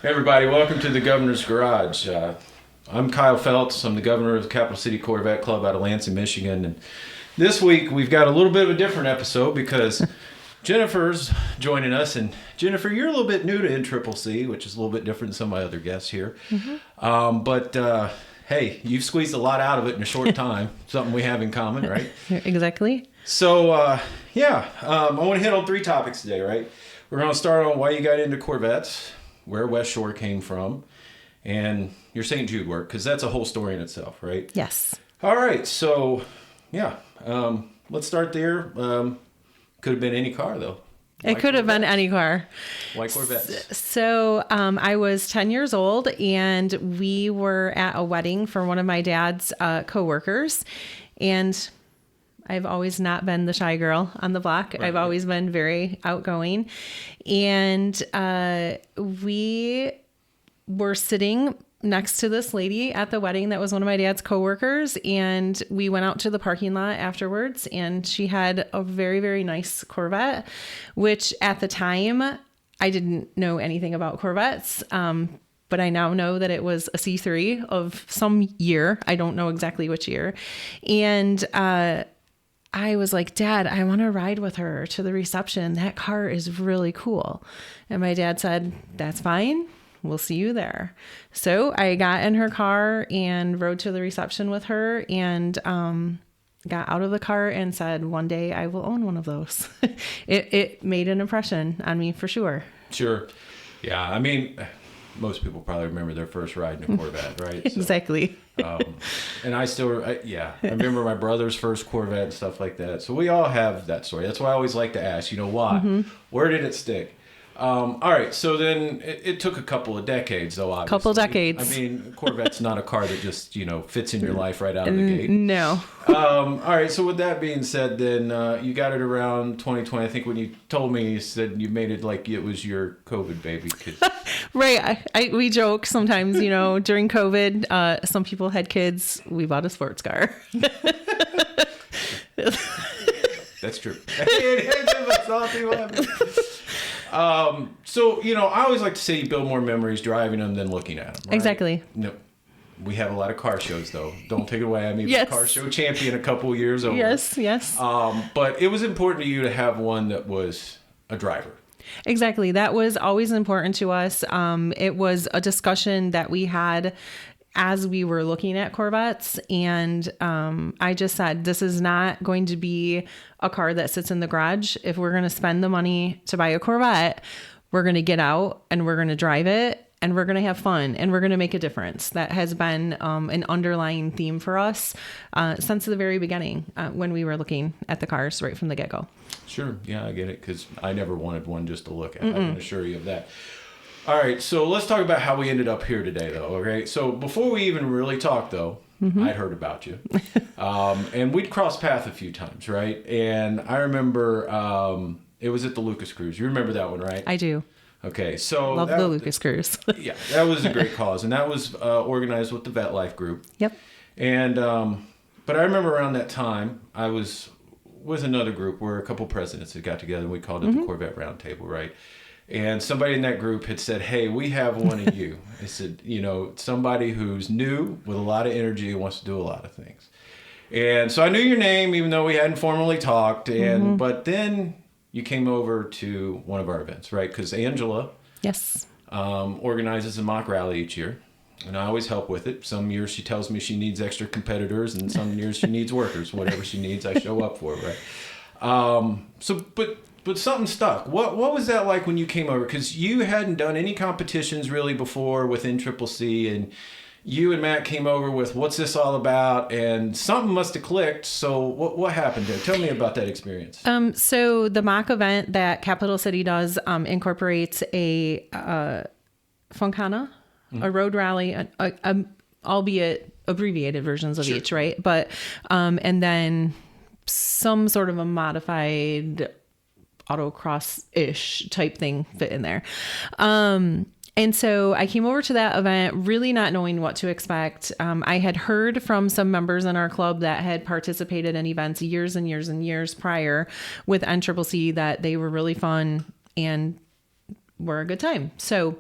Hey everybody, welcome to the Governor's Garage. I'm Kyle Feltz. I'm the governor of the Capital City Corvette Club out of Lansing, Michigan. And this week we've got a little bit of a different episode because Jennifer's joining us. And Jennifer, you're a little bit new to NCCC, which is a little bit different than some of my other guests here. But hey, you've squeezed a lot out of it in a short time. Something we have in common, right? Exactly. So, I want to hit on 3 topics today, right? We're going to start on why you got into Corvettes, where Westshore came from, and your St. Jude work, because that's a whole story in itself, right? Yes. All right, so, let's start there. Could have been any car, though. It could have been any car. Why Corvettes? So I was 10 years old, and we were at a wedding for one of my dad's coworkers, and I've always not been the shy girl on the block. Right. I've always been very outgoing. And we were sitting next to this lady at the wedding that was one of my dad's coworkers. And we went out to the parking lot afterwards. And she had a very, very nice Corvette, which at the time I didn't know anything about Corvettes. But I now know that it was a C3 of some year. I don't know exactly which year. And I was like, Dad, I want to ride with her to the reception. That car is really cool. And my dad said, that's fine. We'll see you there. So I got in her car and rode to the reception with her and got out of the car and said, one day I will own one of those. It made an impression on me for sure. Sure. Yeah, I mean, most people probably remember their first ride in a Corvette, right? Exactly. And I remember my brother's first Corvette and stuff like that. So we all have that story. That's why I always like to ask, why? Mm-hmm. Where did it stick? All right. So then it took a couple of decades, though, obviously. Couple decades. I mean, Corvette's not a car that just, fits in your life right out of the gate. No. All right. So with that being said, then you got it around 2020. I think when you told me, you said you made it like it was your COVID baby. Right. We joke sometimes, during COVID, some people had kids. We bought a sports car. That's true. So, I always like to say you build more memories driving them than looking at them. Right? Exactly. No, we have a lot of car shows, though. Don't take it away. I mean, yes. Car show champion a couple of years over. Yes. But it was important to you to have one that was a driver. Exactly. That was always important to us. It was a discussion that we had as we were looking at Corvettes. And I just said, this is not going to be a car that sits in the garage. If we're going to spend the money to buy a Corvette, we're going to get out and we're going to drive it and we're going to have fun and we're going to make a difference. That has been an underlying theme for us since the very beginning when we were looking at the cars right from the get-go. Sure. Yeah, I get it, because I never wanted one just to look at. I can assure you of that. All right, so let's talk about how we ended up here today, though, okay? So before we even really talked, though, I'd heard about you. And we'd crossed paths a few times, right? And I remember it was at the Lucas Cruise. You remember that one, right? I do. Okay, so... Love the Lucas Cruise. Yeah, that was a great cause. And that was organized with the Vet Life group. Yep. And, but I remember around that time, I was with another group where a couple presidents had got together, and we called it the Corvette Roundtable, right? And somebody in that group had said, hey, we have one of you. They said, somebody who's new with a lot of energy and wants to do a lot of things. And so I knew your name, even though we hadn't formally talked. And but then you came over to one of our events, right? Because Angela yes, organizes a mock rally each year. And I always help with it. Some years she tells me she needs extra competitors, and some years she needs workers. Whatever she needs, I show up for, right? But something stuck. What was that like when you came over? Because you hadn't done any competitions really before with NCCC, and you and Matt came over with what's this all about, and something must have clicked. So what happened there? Tell me about that experience. So the mock event that Capital City does incorporates a Funkana, a road rally, albeit abbreviated versions of each, right? But and then some sort of a modified autocross-ish type thing fit in there. And so I came over to that event really not knowing what to expect. I had heard from some members in our club that had participated in events years and years and years prior with NCCC that they were really fun and were a good time. So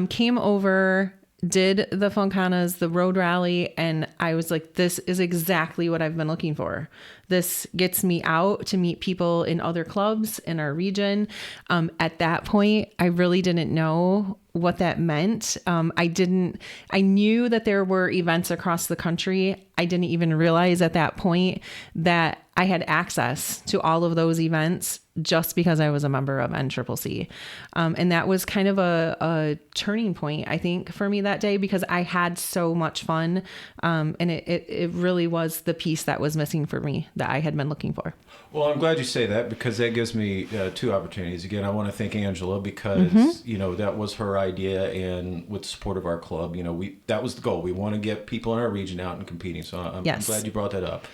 came over, did the Funcanas, the road rally, and I was like, this is exactly what I've been looking for. This gets me out to meet people in other clubs in our region. At that point, I really didn't know what that meant. I knew that there were events across the country. I didn't even realize at that point that I had access to all of those events just because I was a member of NCCC. And that was kind of a turning point, I think, for me that day, because I had so much fun. And it really was the piece that was missing for me that I had been looking for. Well, I'm glad you say that, because that gives me two opportunities. Again, I want to thank Angela because, that was her idea, and with the support of our club, that was the goal. We want to get people in our region out and competing. So I'm glad you brought that up.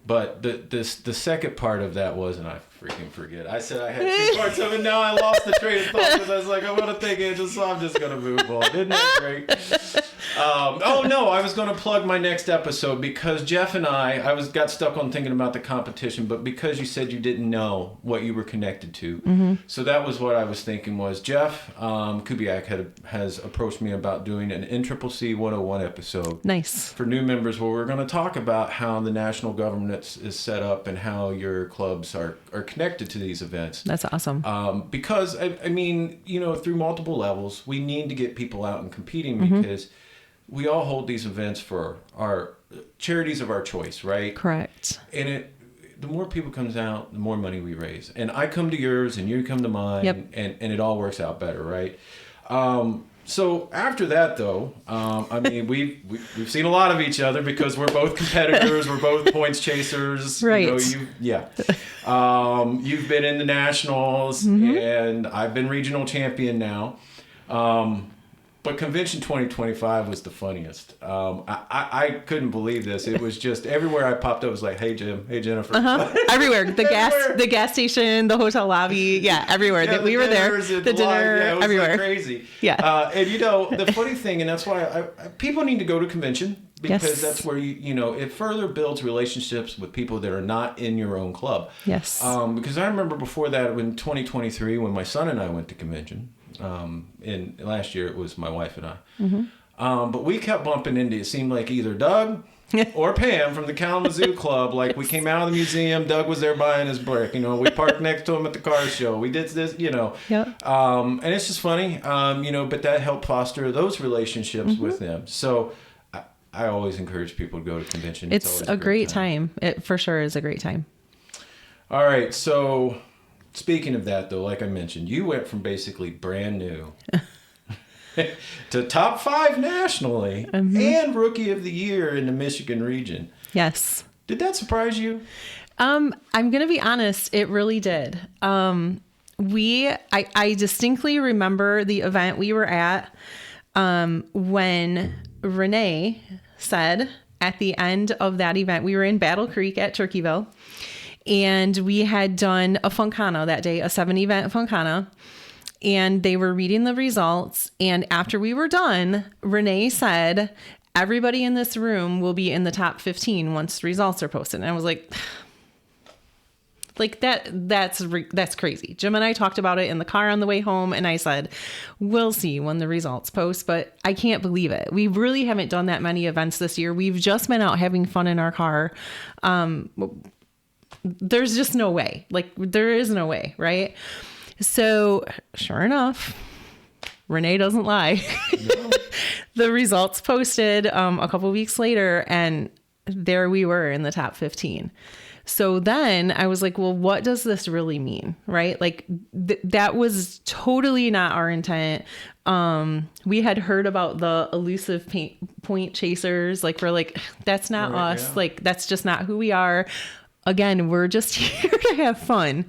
But the second part of that was, and I freaking forget. I said I had two parts of it. Now I lost the train of thought because I was like, I want to thank Angela, so I'm just going to move on. Isn't that great? I was going to plug my next episode because Jeff and I got stuck on thinking about the competition, but because you said you didn't know what you were connected to. So that was what I was thinking was Jeff Kubiak has approached me about doing an NCCC 101 episode. Nice. For new members, where we're going to talk about how the national government is set up and how your clubs are connected to these events. That's awesome. Because, I mean, through multiple levels, we need to get people out and competing because we all hold these events for our charities of our choice, right? Correct. And the more people comes out, the more money we raise. And I come to yours and you come to mine, and it all works out better, right? So after that, though, I mean, we've seen a lot of each other because we're both competitors, we're both points chasers. Right. You've been in the nationals, and I've been regional champion now. But Convention 2025 was the funniest. I couldn't believe this. It was just everywhere I popped up was like, hey, Jim, hey, Jennifer. Everywhere. The gas station, the hotel lobby. Yeah, everywhere. Yeah, we were there. The dinner, it was everywhere. Like crazy. Yeah. And the funny thing, and that's why people need to go to convention, because that's where it further builds relationships with people that are not in your own club. Yes. Because I remember before that, in 2023, when my son and I went to convention, and last year it was my wife and I. But we kept bumping into, it seemed like either Doug or Pam from the Kalamazoo Club. Like, we came out of the museum, Doug was there buying his brick. We parked next to him at the car show. We did this, and it's just funny, but that helped foster those relationships with them. So I always encourage people to go to convention. It's a great time. It for sure is a great time. All right, so speaking of that, though, like I mentioned, you went from basically brand new to top 5 nationally and Rookie of the Year in the Michigan region. Yes. Did that surprise you? I'm going to be honest. It really did. I distinctly remember the event we were at when Renee said at the end of that event, we were in Battle Creek at Turkeyville. And we had done a Funcana that day, a 7-event Funcana, and they were reading the results. And after we were done, Renee said, everybody in this room will be in the top 15 once the results are posted. And I was like that's crazy. Jim and I talked about it in the car on the way home, and I said, we'll see when the results post, but I can't believe it. We really haven't done that many events this year. We've just been out having fun in our car. There's just no way. There is no way, right? So sure enough, Renee doesn't lie. No. The results posted a couple weeks later, and there we were in the top 15. So then I was like, well, what does this really mean? Right? That was totally not our intent. We had heard about the elusive point chasers. We're like, that's not us. Yeah. That's just not who we are. Again, we're just here to have fun.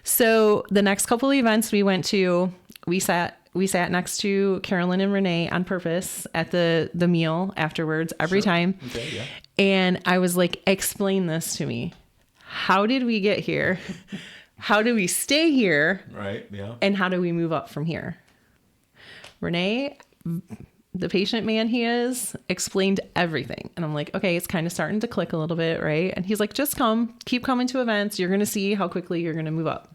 So the next couple of events we went to, we sat next to Carolyn and Renee on purpose at the meal afterwards every time. Okay, yeah. And I was like, explain this to me. How did we get here? How do we stay here? Right, yeah. And how do we move up from here? Renee, the patient man he is, explained everything. And I'm like, okay, it's kind of starting to click a little bit, right? And he's like, just keep coming to events. You're going to see how quickly you're going to move up.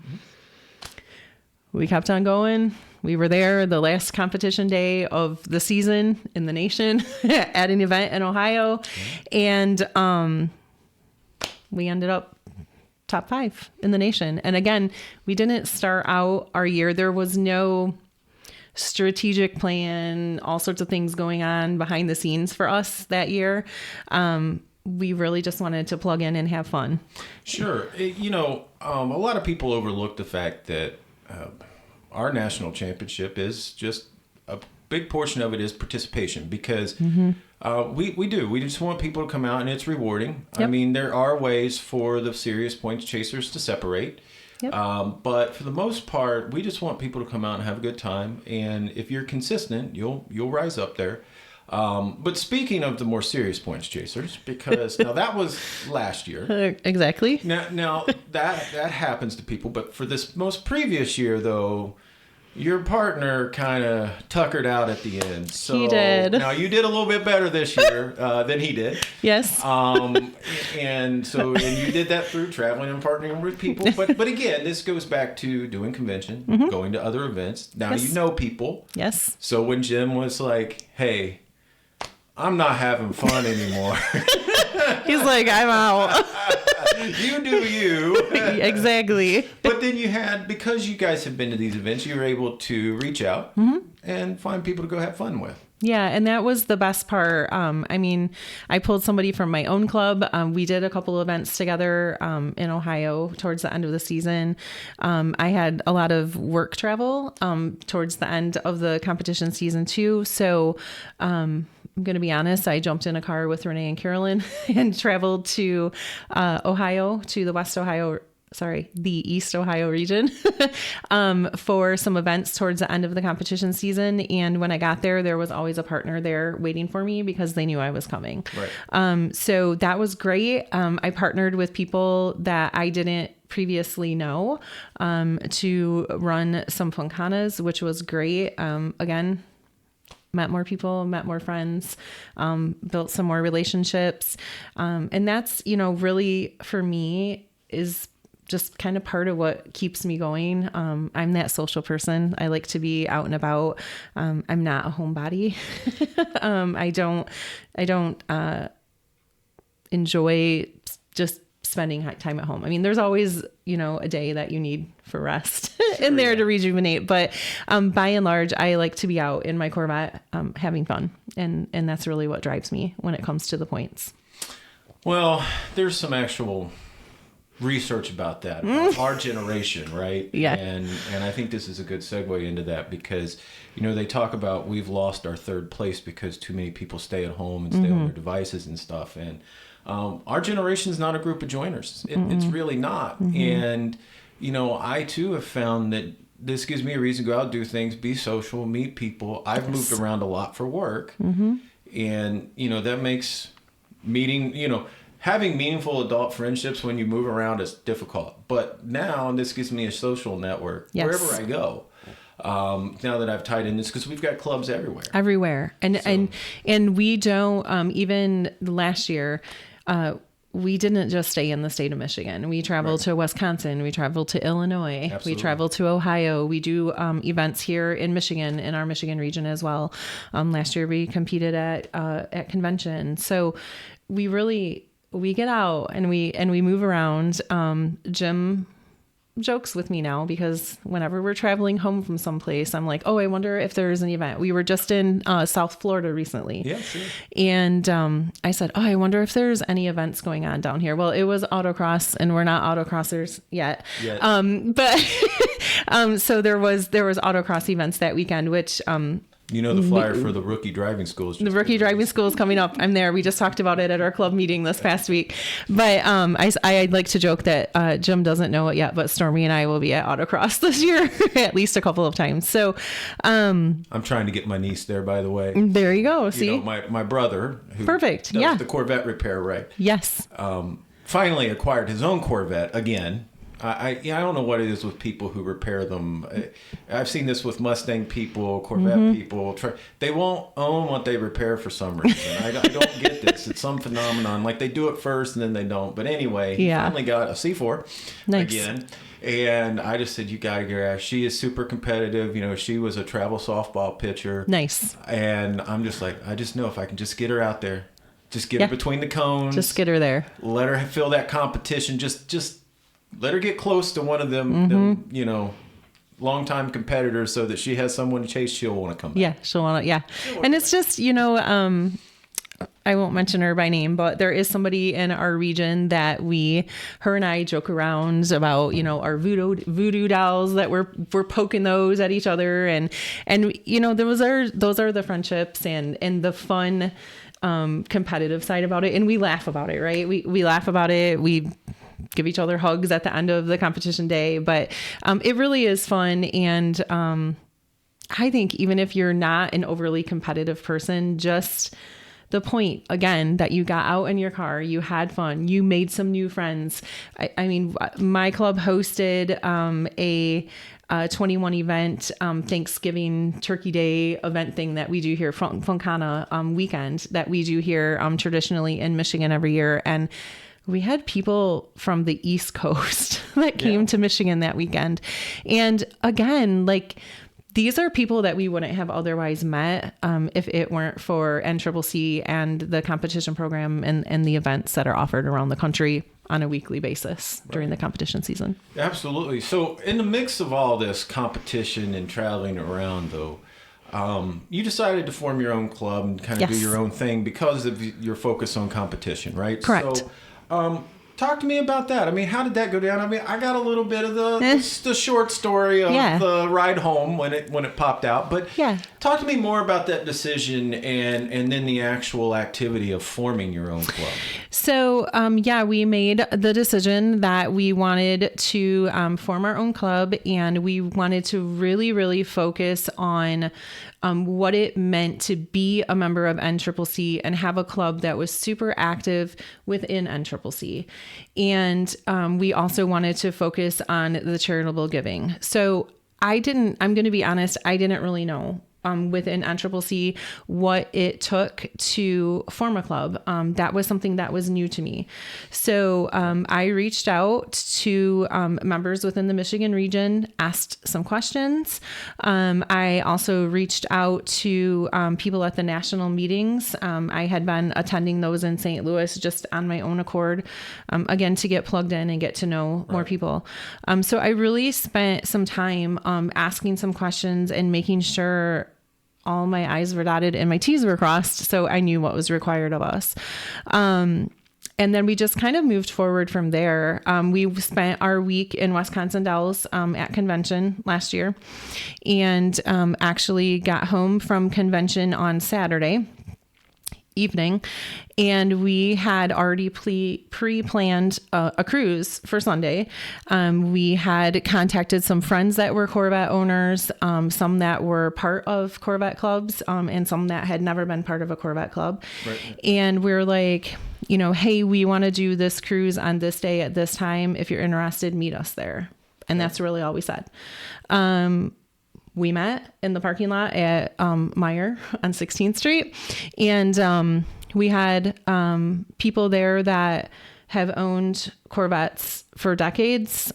we kept on going. We were there the last competition day of the season in the nation at an event in Ohio. And we ended up top 5 in the nation. And again, we didn't start out our year. There was no strategic plan, all sorts of things going on behind the scenes for us that year. We really just wanted to plug in and have fun. Sure. A lot of people overlook the fact that our national championship is just a big portion of it is participation, because we just want people to come out and it's rewarding. Yep. I mean, there are ways for the serious points chasers to separate. Yep. But for the most part, we just want people to come out and have a good time. And if you're consistent, you'll rise up there. But speaking of the more serious points chasers, because now that was last year. Exactly. Now that happens to people. But for this most previous year, though, your partner kind of tuckered out at the end. So he did. Now you did a little bit better this year than he did. Yes. And you did that through traveling and partnering with people. But again, this goes back to doing convention, going to other events. Now you know people. Yes. So when Jim was like, "Hey, I'm not having fun anymore," he's like, "I'm out." You do you. Exactly. But then because you guys have been to these events, you were able to reach out and find people to go have fun with. Yeah, and that was the best part. I pulled somebody from my own club. We did a couple of events together in Ohio towards the end of the season. I had a lot of work travel towards the end of the competition season too. So I'm going to be honest, I jumped in a car with Renee and Carolyn and traveled to Ohio, to the East Ohio region for some events towards the end of the competition season. And when I got there, there was always a partner there waiting for me because they knew I was coming. Right. So that was great. I partnered with people that I didn't previously know to run some Funcanas, which was great. Again, met more people, met more friends, built some more relationships. And that's, really for me is just kind of part of what keeps me going. I'm that social person. I like to be out and about. I'm not a homebody. I don't enjoy just spending time at home. I mean, there's always, a day that you need for rest in there to rejuvenate. But by and large, I like to be out in my Corvette having fun. And that's really what drives me when it comes to the points. Well, there's some actual research about that, about our generation, right? Yeah. And I think this is a good segue into that because, they talk about we've lost our third place because too many people stay at home and stay on their devices and stuff. And our generation is not a group of joiners. It's really not. And, I too have found that this gives me a reason to go out, do things, be social, meet people. I've moved around a lot for work. And, that makes meeting, having meaningful adult friendships when you move around is difficult. But now this gives me a social network wherever I go. Now that I've tied in this, because we've got clubs everywhere. And we don't, even last year, we didn't just stay in the state of Michigan. We traveled to Wisconsin. We traveled to Illinois. Absolutely. We traveled to Ohio. We do events here in Michigan, in our Michigan region as well. Last year we competed at convention. So we get out and we move around. Jim jokes with me now because whenever we're traveling home from someplace, I'm like, oh, I wonder if there's an event. We were just in South Florida recently. Yeah, sure. And I said, oh, I wonder if there's any events going on down here. Well, it was autocross and we're not autocrossers yet. But so there was autocross events that weekend, which the flyer for the rookie driving school is coming up. I'm there. We just talked about it at our club meeting this past week. But I'd like to joke that Jim doesn't know it yet, but Stormy and I will be at autocross this year at least a couple of times. So I'm trying to get my niece there, by the way. There you go. See, my brother, who perfect. does the Corvette repair, right? Yes. Finally acquired his own Corvette again. I don't know what it is with people who repair them. I've seen this with Mustang people, Corvette people. They won't own what they repair for some reason. I don't get this. It's some phenomenon. Like they do it first and then they don't. But anyway, he finally got a C4 again. And I just said, you got to get her out. She is super competitive. You know, she was a travel softball pitcher. Nice. And I'm just like, I just know if I can just get her out there, just get her between the cones. Just get her there. Let her feel that competition. Just let her get close to one of them, you know, longtime competitors so that she has someone to chase. She'll want to come back. Yeah, she'll want to, And it's just, you know, I won't mention her by name, but there is somebody in our region that her and I joke around about, you know, our voodoo dolls that we're poking those at each other. And, you know, those are the friendships and the fun, competitive side about it. And we laugh about it, right? We laugh about it. We give each other hugs at the end of the competition day, but it really is fun. And I think even if you're not an overly competitive person, just the point again that you got out in your car, you had fun, you made some new friends. I mean, my club hosted a 21 event, Thanksgiving Turkey Day event thing that we do here, Funkana weekend that we do here traditionally in Michigan every year. And we had people from the East Coast that came to Michigan that weekend. And again, like these are people that we wouldn't have otherwise met if it weren't for NCCC and the competition program and the events that are offered around the country on a weekly basis during the competition season. Absolutely. So in the mix of all this competition and traveling around, though, you decided to form your own club and kind of do your own thing because of your focus on competition, right? Correct. So, talk to me about that. I mean, how did that go down? I mean, I got a little bit of the short story of the ride home when it popped out, but talk to me more about that decision and then the actual activity of forming your own club. So, we made the decision that we wanted to form our own club, and we wanted to really, really focus on what it meant to be a member of NCCC and have a club that was super active within NCCC. And we also wanted to focus on the charitable giving. So I'm going to be honest, I didn't really know within NCCC what it took to form a club. That was something that was new to me. So I reached out to members within the Michigan region, asked some questions. I also reached out to people at the national meetings. I had been attending those in St. Louis just on my own accord, again, to get plugged in and get to know more people. So I really spent some time asking some questions and making sure all my I's were dotted and my T's were crossed, so I knew what was required of us. And then we just kind of moved forward from there. We spent our week in Wisconsin Dells at convention last year, and actually got home from convention on Saturday evening, and we had already pre-planned a cruise for Sunday. We had contacted some friends that were Corvette owners, some that were part of Corvette clubs, and some that had never been part of a Corvette club. Right. And we're like, you know, hey, we want to do this cruise on this day at this time. If you're interested, meet us there. And that's really all we said. We met in the parking lot at Meyer on 16th Street. And we had people there that have owned Corvettes for decades,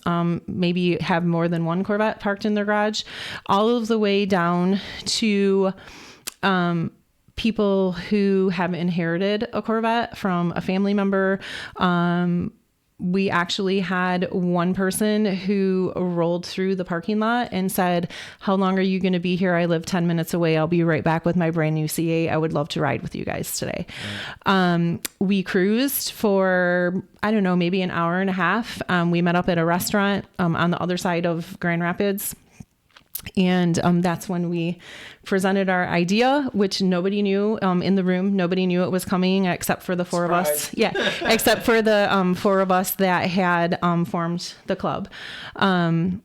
maybe have more than one Corvette parked in their garage, all of the way down to people who have inherited a Corvette from a family member. We actually had one person who rolled through the parking lot and said, how long are you going to be here? I live 10 minutes away. I'll be right back with my brand new C8. I would love to ride with you guys today. Right. We cruised for, I don't know, maybe an hour and a half. We met up at a restaurant on the other side of Grand Rapids. And that's when we presented our idea, which nobody knew in the room. Nobody knew it was coming except for the four of us. Yeah, except for the four of us that had formed the club. And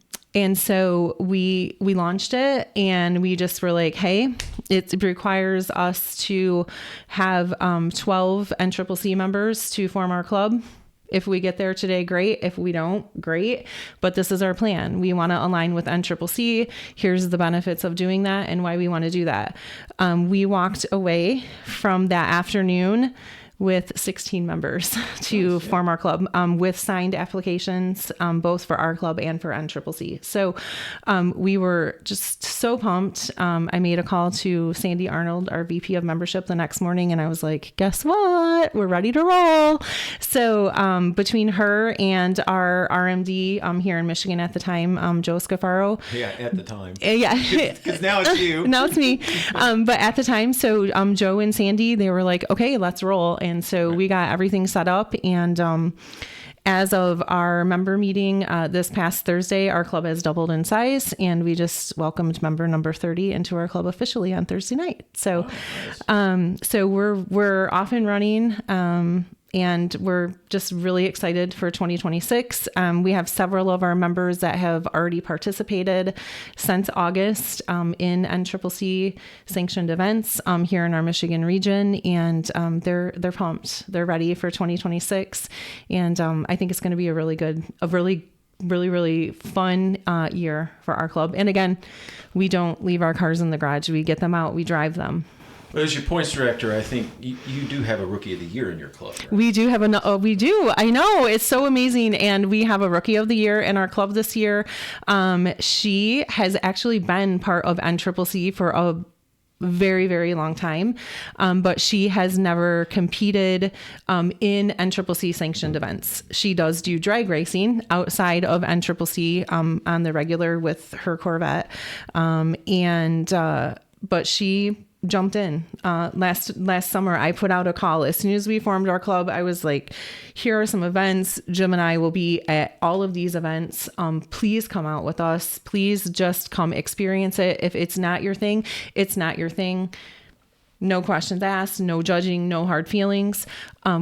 so we launched it, and we just were like, hey, it requires us to have 12 NCCC members to form our club. If we get there today, great. If we don't, great. But this is our plan. We want to align with NCCC. Here's the benefits of doing that and why we want to do that. We walked away from that afternoon with 16 members to form our club, with signed applications, both for our club and for NCCC. So we were just so pumped. I made a call to Sandy Arnold, our VP of membership, the next morning, and I was like, guess what? We're ready to roll. So between her and our RMD here in Michigan at the time, Joe Scafaro. Yeah, at the time. Yeah. Because now it's you. Now it's me. But at the time, so Joe and Sandy, they were like, okay, let's roll. And so we got everything set up. And as of our member meeting this past Thursday, our club has doubled in size, and we just welcomed member number 30 into our club officially on Thursday night. So, so we're off and running. And we're just really excited for 2026. We have several of our members that have already participated since August in NCCC sanctioned events here in our Michigan region, and they're pumped. They're ready for 2026, and I think it's going to be a really fun year for our club. And again, we don't leave our cars in the garage. We get them out. We drive them. Well, as your points director, I think you do have a Rookie of the Year in your club. Right? We do have we do. I know. It's so amazing. And we have a Rookie of the Year in our club this year. She has actually been part of NCCC for a very, very long time. But she has never competed in NCCC sanctioned events. She does do drag racing outside of NCCC on the regular with her Corvette. But she jumped in last summer. I put out a call as soon as we formed our club. I was like, here are some events. Jim and I will be at all of these events. Please come out with us. Please just come experience it. If it's not your thing, it's not your thing. No questions asked, no judging, no hard feelings.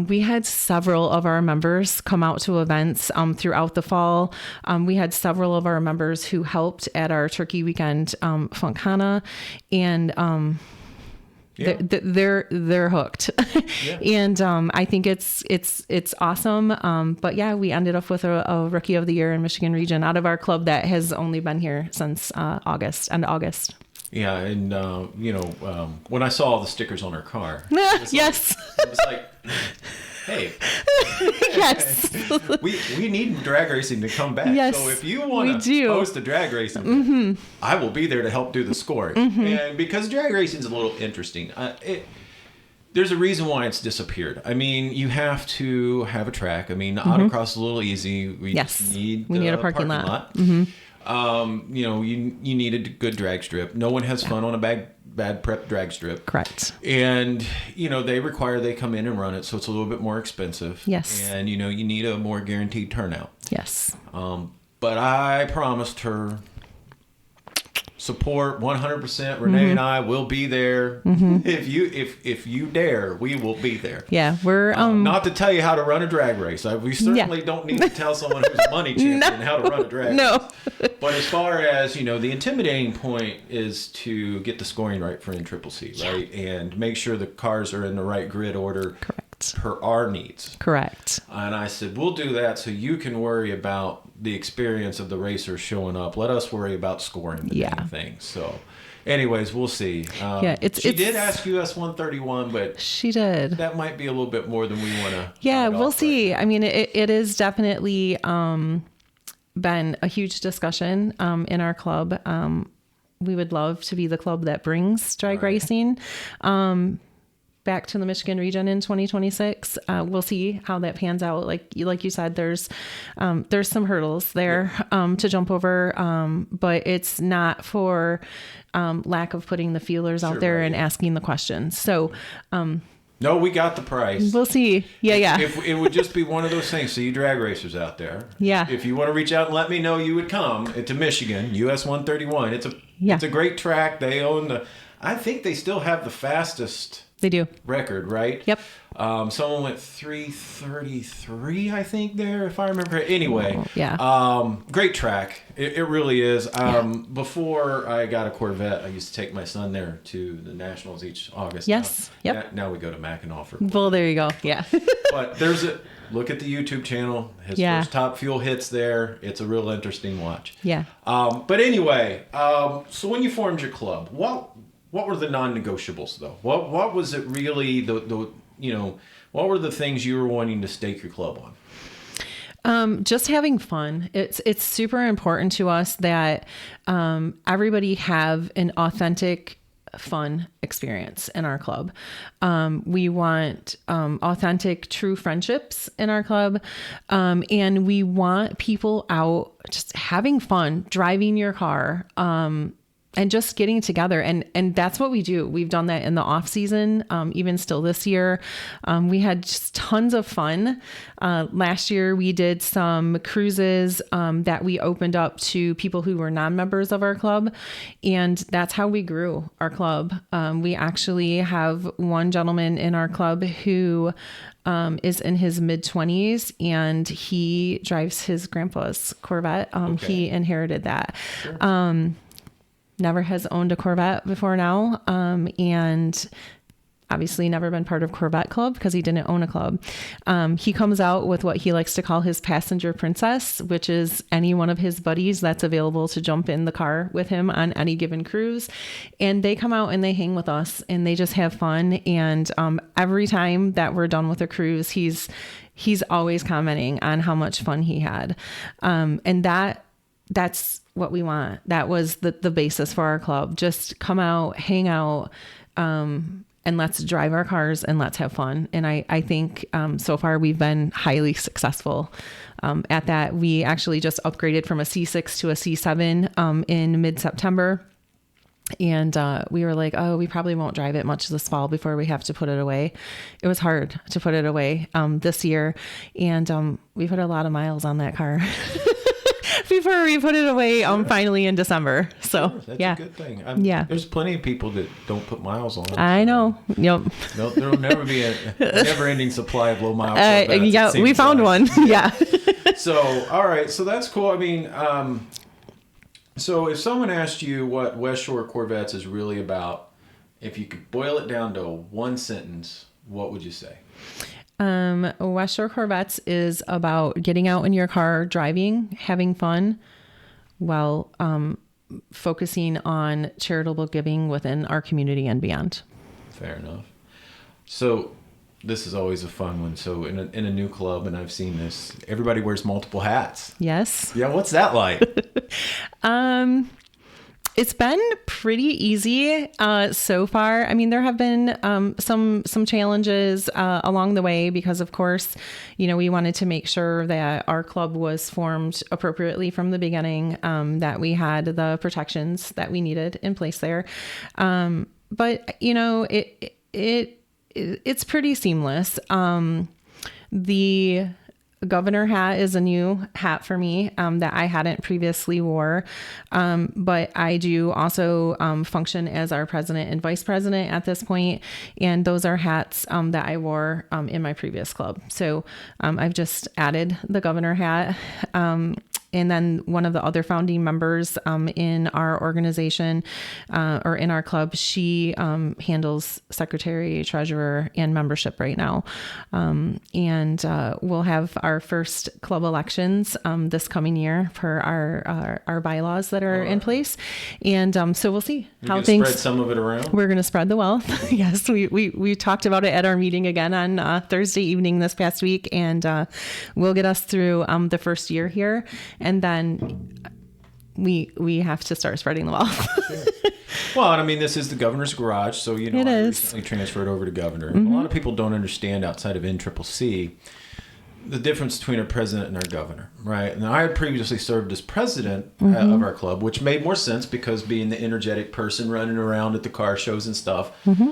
We had several of our members come out to events throughout the fall. We had several of our members who helped at our Turkey Weekend Funkana, and they're hooked. Yeah. And I think it's awesome. But yeah, we ended up with a Rookie of the Year in Michigan region out of our club that has only been here since end of August. Yeah, and when I saw all the stickers on her car, yes, it was like, hey, yes, we need drag racing to come back. Yes, so if you want to host a drag racing, I will be there to help do the scoring. And because drag racing is a little interesting, there's a reason why it's disappeared. I mean, you have to have a track. I mean, autocross is a little easy. We need a parking lot. You need a good drag strip. No one has fun on a bad prep drag strip. Correct. And, they come in and run it, so it's a little bit more expensive. Yes. And, you need a more guaranteed turnout. Yes. But I promised her support 100%. Renee and I will be there. If you dare, we will be there. Yeah, we're not to tell you how to run a drag race. We certainly don't need to tell someone who's a money champion how to run a drag race. But as far as the intimidating point is to get the scoring right for NCCC, right, and make sure the cars are in the right grid order. Correct. Per our needs. Correct. And I said, we'll do that so you can worry about the experience of the racer showing up. Let us worry about scoring the damn thing. So anyways, we'll see. She did ask US 131, but she did. That might be a little bit more than we want to. Yeah, we'll see. Right. I mean, it is definitely been a huge discussion in our club. We would love to be the club that brings drag racing back to the Michigan region in 2026. We'll see how that pans out. Like you said, there's some hurdles there to jump over, but it's not for lack of putting the feelers out there and asking the questions. So no, we got the price. We'll see. Yeah. If it would just be one of those things. So you drag racers out there. Yeah. If you want to reach out and let me know you would come to Michigan, US 131. It's a great track. They own I think they still have the fastest. They do. Record, right? Yep. Someone went 3:33, I think, there, if I remember. Anyway. Yeah. Great track. It really is. Before I got a Corvette, I used to take my son there to the Nationals each August. Yes. Now we go to Mackinac. Well, there you go. Yeah. But there's Look at the YouTube channel. His Yeah. first Top Fuel hits there. It's a real interesting watch. Yeah. But anyway, so when you formed your club, what were the non-negotiables though? What was it really what were the things you were wanting to stake your club on? Just having fun. It's super important to us that everybody have an authentic, fun experience in our club. We want authentic, true friendships in our club. And we want people out just having fun, driving your car, and just getting together. And that's what we do. We've done that in the off season, even still this year. We had just tons of fun. Last year we did some cruises that we opened up to people who were non-members of our club. And that's how we grew our club. We actually have one gentleman in our club who is in his mid-20s, and he drives his grandpa's Corvette. He inherited that. Sure. Never has owned a Corvette before now, and obviously never been part of Corvette Club because he didn't own a club. He comes out with what he likes to call his passenger princess, which is any one of his buddies that's available to jump in the car with him on any given cruise. And they come out and they hang with us and they just have fun. And every time that we're done with a cruise, he's always commenting on how much fun he had. And that's what we want. That was the basis for our club. Just come out, hang out, and let's drive our cars and let's have fun. And I think so far we've been highly successful at that. We actually just upgraded from a C6 to a C7 in mid-September. And we were like, oh, we probably won't drive it much this fall before we have to put it away. It was hard to put it away this year. And we put a lot of miles on that car. Before we put it away finally in December. So sure, that's yeah. a good thing. Yeah. There's plenty of people that don't put miles on it. I know. Yep. There'll never be a never-ending supply of low mile Corvettes, yeah, we found one. Yeah. So, all right. So that's cool. I mean, so if someone asked you what Westshore Corvettes is really about, if you could boil it down to one sentence, what would you say? Westshore Corvettes is about getting out in your car, driving, having fun, while focusing on charitable giving within our community and beyond. Fair enough. So this is always a fun one. So in a new club, and I've seen this, everybody wears multiple hats. Yes. Yeah. What's that like? It's been pretty easy so far. I mean, there have been some challenges along the way because, of course, we wanted to make sure that our club was formed appropriately from the beginning, that we had the protections that we needed in place there. But it's pretty seamless. The governor hat is a new hat for me that I hadn't previously wore. But I do also function as our president and vice president at this point. And those are hats that I wore in my previous club. So I've just added the governor hat. And then one of the other founding members in our organization or in our club, she handles secretary, treasurer, and membership right now. And we'll have our first club elections this coming year for our bylaws that are in place. And so we'll see how things spread some of it around. We're going to spread the wealth. Yes, we talked about it at our meeting again on Thursday evening this past week, and we'll get us through the first year here. And then we have to start spreading the wealth. Sure. Well, and I mean, this is the governor's garage, so I recently transferred over to governor. Mm-hmm. A lot of people don't understand outside of NCCC the difference between our president and our governor, right? Now, I had previously served as president of our club, which made more sense because being the energetic person running around at the car shows and stuff. Mm-hmm.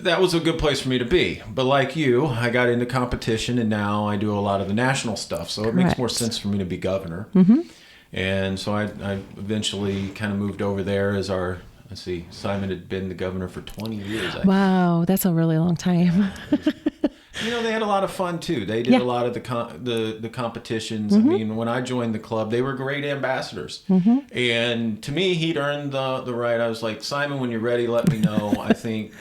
That was a good place for me to be. But like you, I got into competition, and now I do a lot of the national stuff. So it makes more sense for me to be governor. Mm-hmm. And so I eventually kind of moved over there as our, Simon had been the governor for 20 years. Wow, that's a really long time. They had a lot of fun too. They did a lot of the competitions. Mm-hmm. I mean, when I joined the club, they were great ambassadors. Mm-hmm. And to me, he'd earned the right. I was like, Simon, when you're ready, let me know. I think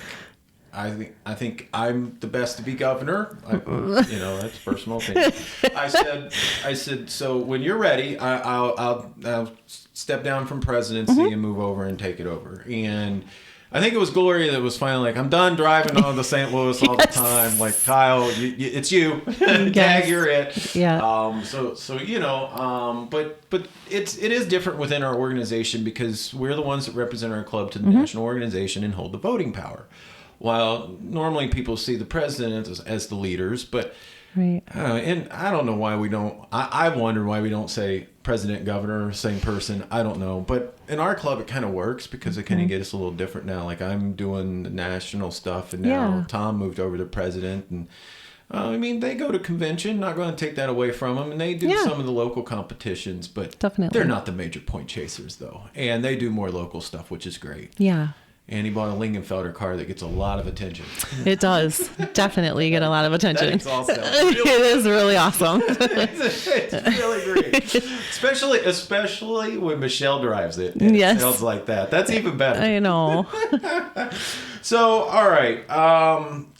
I think I'm the best to be governor. That's personal opinion. I said, so when you're ready, I'll step down from presidency and move over and take it over. And I think it was Gloria that was finally like, I'm done driving on to St. Louis all the time. Like, Kyle, it's you. Tag, you're it. Yeah. But it is different within our organization because we're the ones that represent our club to the national organization and hold the voting power. While normally people see the president as the leaders, but right. And I don't know why we don't. I've wondered why we don't say president, governor, same person. I don't know, but in our club it kind of works because it kind of gets us a little different now. Like I'm doing the national stuff, and now Tom moved over to president, and they go to convention. Not going to take that away from them, and they do some of the local competitions, but definitely they're not the major point chasers though, and they do more local stuff, which is great. Yeah. And he bought a Lingenfelder car that gets a lot of attention. It does definitely get a lot of attention. It's also it is really awesome. It's really great, especially when Michelle drives it. And it sounds like that. That's even better. I know. So, all right.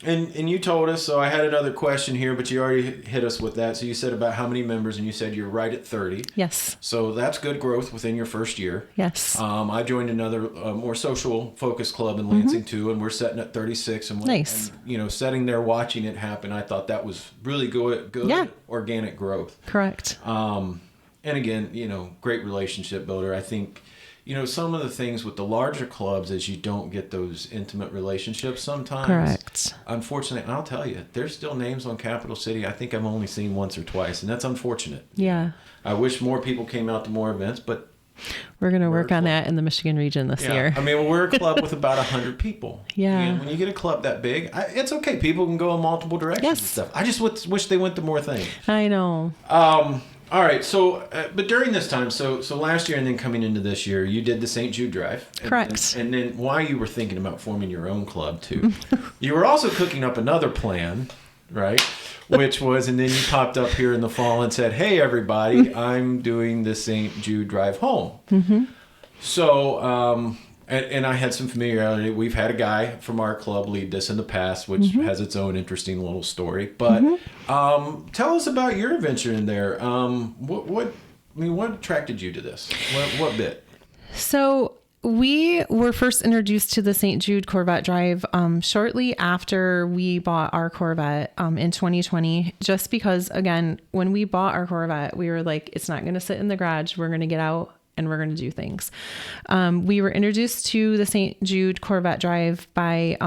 And you told us, so I had another question here, but you already hit us with that. So you said about how many members, and you said you're right at 30. Yes. So that's good growth within your first year. Yes. I joined another more social focused club in Lansing too, and we're sitting at 36. And nice. And, sitting there watching it happen, I thought that was really good organic growth. Correct. And again, great relationship builder. I think, some of the things with the larger clubs is you don't get those intimate relationships sometimes. Correct. Unfortunately, and I'll tell you, there's still names on Capital City I think I've only seen once or twice, and that's unfortunate. Yeah. I wish more people came out to more events, but we're going to work on that in the Michigan region this year. We're a club with about 100 people. Yeah. And when you get a club that big, it's okay. People can go in multiple directions and stuff. I just wish they went to more things. I know. All right. So, but during this time, so last year and then coming into this year, you did the St. Jude Drive. Correct. And then while you were thinking about forming your own club too, you were also cooking up another plan, right? Which was, and then you popped up here in the fall and said, hey, everybody, I'm doing the St. Jude Drive home. Mm-hmm. So, and I had some familiarity. We've had a guy from our club lead this in the past, which has its own interesting little story. But tell us about your adventure in there. What attracted you to this? What bit? So we were first introduced to the St. Jude Corvette Drive shortly after we bought our Corvette in 2020, just because, again, when we bought our Corvette, we were like, it's not going to sit in the garage. We're going to get out and we're going to do things. We were introduced to the St. Jude Corvette Drive by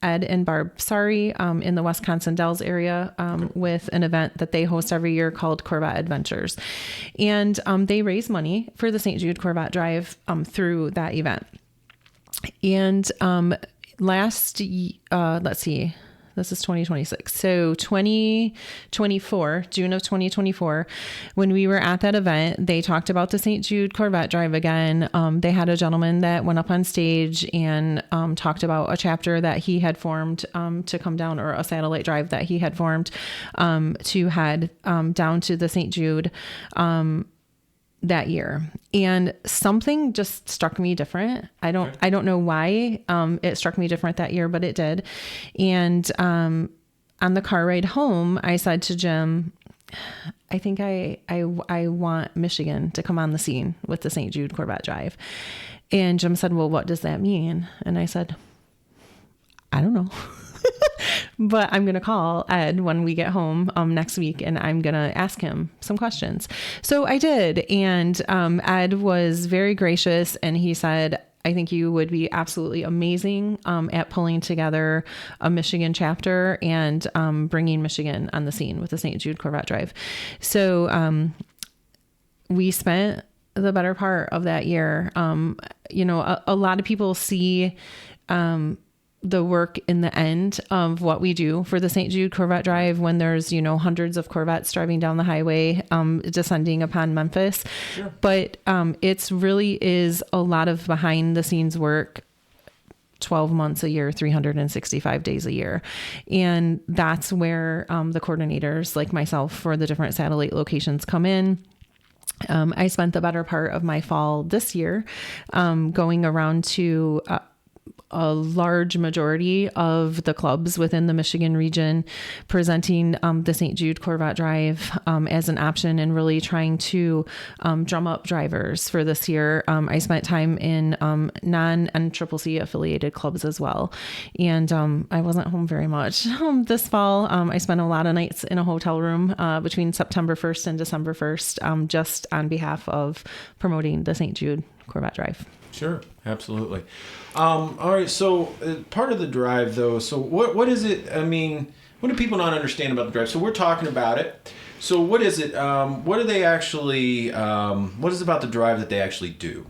Ed and Barb Sari in the Wisconsin Dells area with an event that they host every year called Corvette Adventures. And they raise money for the St. Jude Corvette Drive through that event. And let's see, this is 2026. So 2024, June of 2024, when we were at that event, they talked about the St. Jude Corvette Drive again. They had a gentleman that went up on stage and talked about a chapter that he had formed to come down, or a satellite drive that he had formed to head down to the St. Jude that year. And something just struck me different. I don't know why it struck me different that year, but it did. And on the car ride home, I said to Jim, I think I want Michigan to come on the scene with the St. Jude Corvette Drive. And Jim said, well, what does that mean? And I said, I don't know. But I'm going to call Ed when we get home next week, and I'm going to ask him some questions. So I did. And Ed was very gracious, and he said, I think you would be absolutely amazing at pulling together a Michigan chapter and bringing Michigan on the scene with the St. Jude Corvette Drive. So we spent the better part of that year. A lot of people see the work in the end of what we do for the St. Jude Corvette Drive when there's, hundreds of Corvettes driving down the highway, descending upon Memphis. Sure. But it's really is a lot of behind the scenes work, 12 months a year, 365 days a year. And that's where the coordinators like myself for the different satellite locations come in. I spent the better part of my fall this year going around to a large majority of the clubs within the Michigan region presenting the St. Jude Corvette Drive as an option, and really trying to drum up drivers for this year. I spent time in non-NCCC affiliated clubs as well. And I wasn't home very much this fall. I spent a lot of nights in a hotel room between September 1st and December 1st, just on behalf of promoting the St. Jude Corvette Drive. Sure, absolutely. All right, so part of the drive, though, so what is it? I mean, what do people not understand about the drive? So we're talking about it. So what is it? What do they actually, what is it about the drive that they actually do?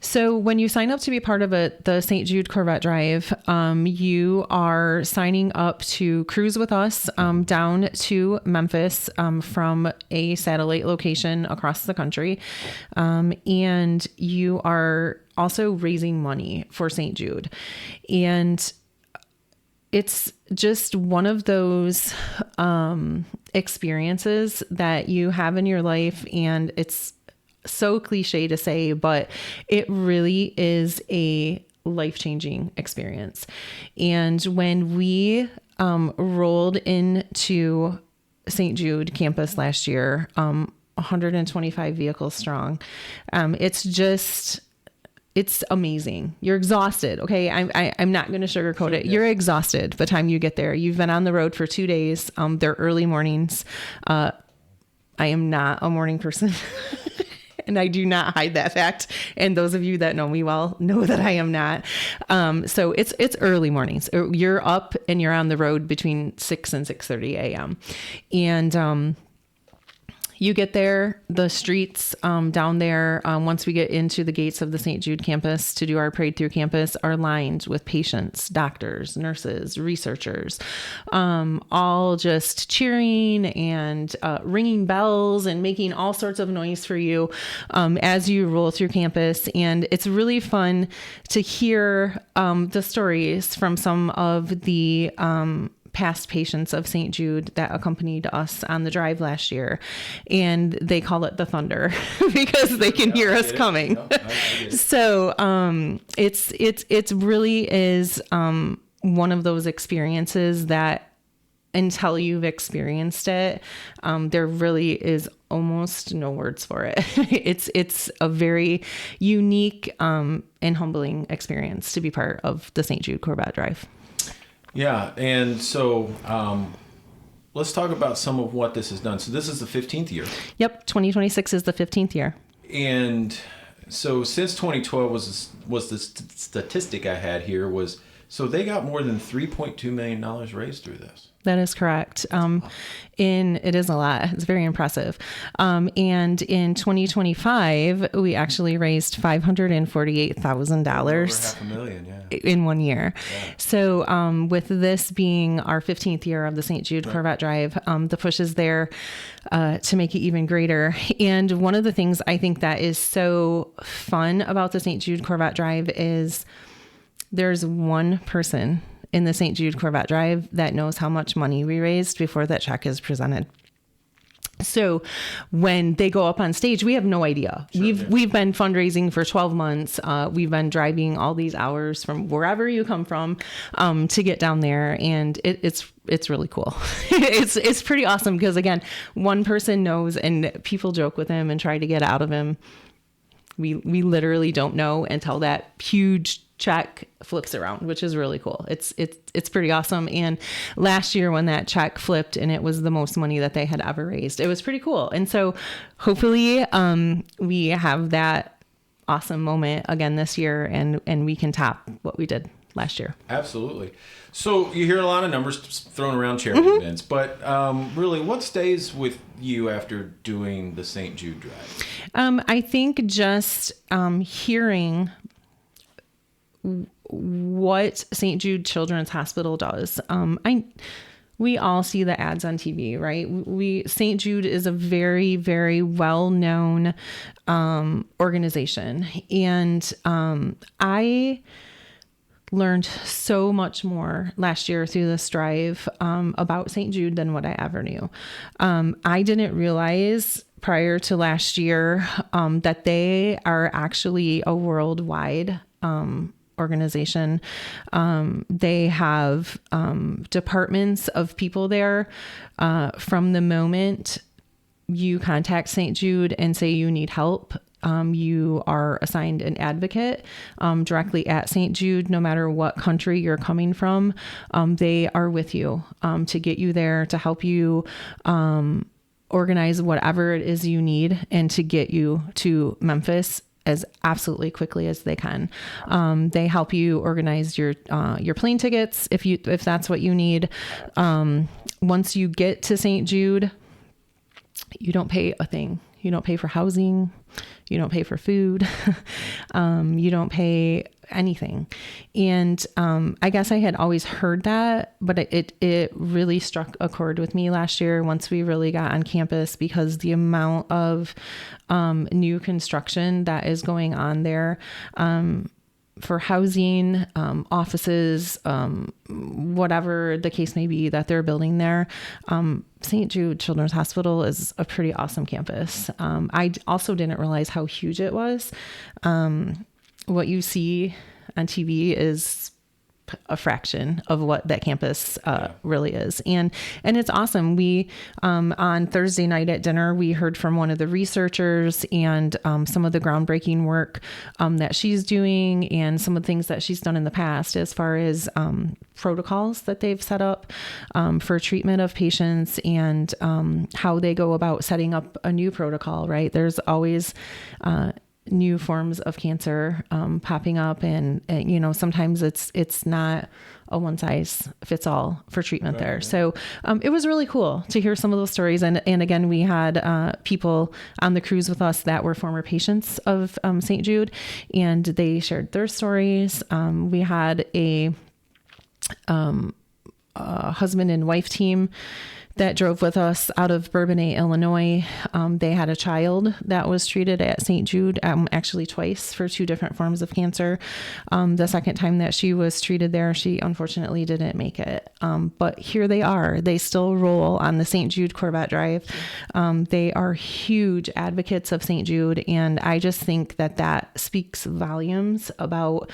So when you sign up to be part of the St. Jude Corvette Drive, you are signing up to cruise with us down to Memphis from a satellite location across the country. And you are also raising money for St. Jude. And it's just one of those experiences that you have in your life, and it's so cliche to say, but it really is a life-changing experience. And when we rolled into St. Jude campus last year, 125 vehicles strong, it's amazing. You're exhausted. Okay. I'm not going to sugarcoat it. You're exhausted by the time you get there. You've been on the road for 2 days. They're early mornings. I am not a morning person and I do not hide that fact. And those of you that know me well know that I am not. So it's early mornings. You're up and you're on the road between 6 and 6:30 a.m. And, you get there, the streets down there, once we get into the gates of the St. Jude campus to do our parade through campus, are lined with patients, doctors, nurses, researchers, all just cheering and ringing bells and making all sorts of noise for you as you roll through campus. And it's really fun to hear the stories from some of the past patients of St. Jude that accompanied us on the drive last year. And they call it the thunder because they can hear us coming. So it's really is one of those experiences that until you've experienced it, there really is almost no words for it. It's a very unique and humbling experience to be part of the St. Jude Corvette Drive. Yeah, and so let's talk about some of what this has done. So this is the 15th year. Yep, 2026 is the 15th year. And so since 2012 was the statistic I had here was, so they got more than $3.2 million raised through this. That is correct. It is a lot. It's very impressive. And in 2025, we actually raised $548,000. Over $500,000, yeah. In 1 year. Yeah. So with this being our 15th year of the St. Jude Corvette Drive, the push is there to make it even greater. And one of the things I think that is so fun about the St. Jude Corvette Drive is there's one person in the St. Jude Corvette Drive that knows how much money we raised before that check is presented. So when they go up on stage, we have no idea. Sure, we've been fundraising for 12 months. We've been driving all these hours from wherever you come from to get down there, and it's really cool. It's pretty awesome because again, one person knows, and people joke with him and try to get out of him. We literally don't know until that huge check flips around, which is really cool. It's pretty awesome. And last year when that check flipped and it was the most money that they had ever raised, it was pretty cool. And so hopefully we have that awesome moment again this year and we can top what we did last year. Absolutely. So you hear a lot of numbers thrown around charity events, but really what stays with you after doing the St. Jude Drive? I think just hearing what St. Jude Children's Hospital does. We all see the ads on TV, right? St. Jude is a very, very well-known organization. And I learned so much more last year through this drive about St. Jude than what I ever knew. I didn't realize prior to last year that they are actually a worldwide organization. They have departments of people there from the moment you contact St. Jude and say you need help. You are assigned an advocate directly at St. Jude, no matter what country you're coming from. They are with you to get you there, to help you organize whatever it is you need, and to get you to Memphis as absolutely quickly as they can. They help you organize your plane tickets if that's what you need. Once you get to St. Jude, you don't pay a thing. You don't pay for housing. You don't pay for food. You don't pay anything. And I guess I had always heard that, but it really struck a chord with me last year once we really got on campus, because the amount of new construction that is going on there for housing, offices, whatever the case may be that they're building there. St. Jude Children's Hospital is a pretty awesome campus. I also didn't realize how huge it was. What you see on TV is a fraction of what that campus really is. And it's awesome. We, on Thursday night at dinner, we heard from one of the researchers and some of the groundbreaking work that she's doing, and some of the things that she's done in the past as far as protocols that they've set up for treatment of patients, and how they go about setting up a new protocol, right? There's always new forms of cancer popping up, and sometimes it's not a one size fits all for treatment there. So it was really cool to hear some of those stories. And again, we had people on the cruise with us that were former patients of St. Jude, and they shared their stories. We had a husband and wife team that drove with us out of Bourbonnais, Illinois. They had a child that was treated at St. Jude, actually twice, for 2 different forms of cancer. The second time that she was treated there, she unfortunately didn't make it. But here they are. They still roll on the St. Jude Corvette Drive. They are huge advocates of St. Jude. And I just think that speaks volumes about